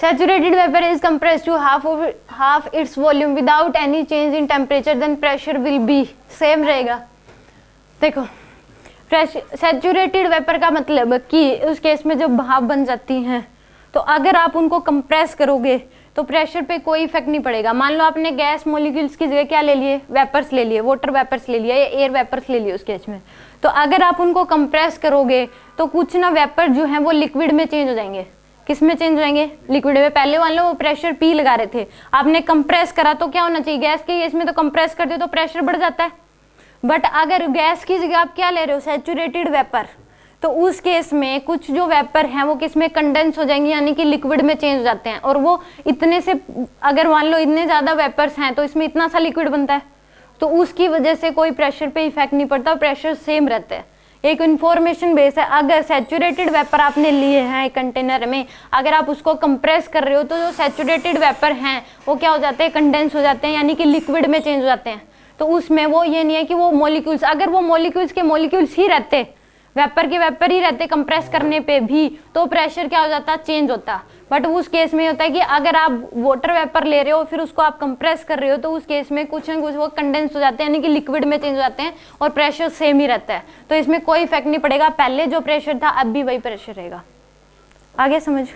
Saturated vapor is compressed to half its volume without any change in temperature, then pressure will be same रहेगा। देखो saturated vapour का मतलब कि उस case में जो भाप बन जाती हैं, तो अगर आप उनको कंप्रेस करोगे तो प्रेशर पे कोई इफेक्ट नहीं पड़ेगा। मान लो आपने गैस मॉलिक्यूल्स की जगह क्या ले लिए, वेपर्स ले लिए, वाटर वेपर्स ले लिया या एयर वेपर्स ले लिए उस केस में, तो अगर आप उनको कंप्रेस करोगे तो कुछ ना वेपर जो है वो लिक्विड में चेंज हो जाएंगे। किस में चेंज हो जाएंगे? लिक्विड में। पहले मान लो वो प्रेशर पी लगा रहे थे, आपने कंप्रेस करा तो क्या होना चाहिए, गैस के केस में तो कंप्रेस करते हो तो प्रेशर बढ़ जाता है, बट अगर गैस की जगह आप क्या ले रहे हो, सैचुरेटेड वेपर, तो उस केस में कुछ जो वेपर हैं वो किस में कंडेंस हो जाएंगे, यानी कि लिक्विड में चेंज हो जाते हैं। और वो इतने से, अगर मान लो इतने ज्यादा वेपर्स हैं तो इसमें इतना सा लिक्विड बनता है, तो उसकी वजह से कोई प्रेशर पे इफेक्ट नहीं पड़ता, प्रेशर सेम रहता है। एक इंफॉर्मेशन बेस है, अगर सैचुरेटेड वेपर आपने लिए हैं एक कंटेनर में, अगर आप उसको कंप्रेस कर रहे हो तो जो सैचुरेटेड वेपर हैं वो क्या हो जाते हैं, कंडेंस हो जाते हैं, यानी कि लिक्विड में चेंज हो जाते हैं। तो उसमें वो ये नहीं है कि वो मॉलिक्यूल्स, अगर वो मॉलिक्यूल्स के मॉलिक्यूल्स ही रहते, वेपर के वेपर ही रहते कंप्रेस करने पे भी, तो प्रेशर क्या हो जाता, चेंज होता। बट उस केस में होता है कि अगर आप वाटर वेपर ले रहे हो फिर उसको आप कंप्रेस कर रहे हो, तो उस केस में कुछ ना कुछ वो कंडेंस हो जाते हैं, यानी कि लिक्विड में चेंज हो जाते हैं और प्रेशर सेम ही रहता है। तो इसमें कोई इफेक्ट नहीं पड़ेगा, पहले जो प्रेशर था अब भी वही प्रेशर रहेगा। आगे समझ।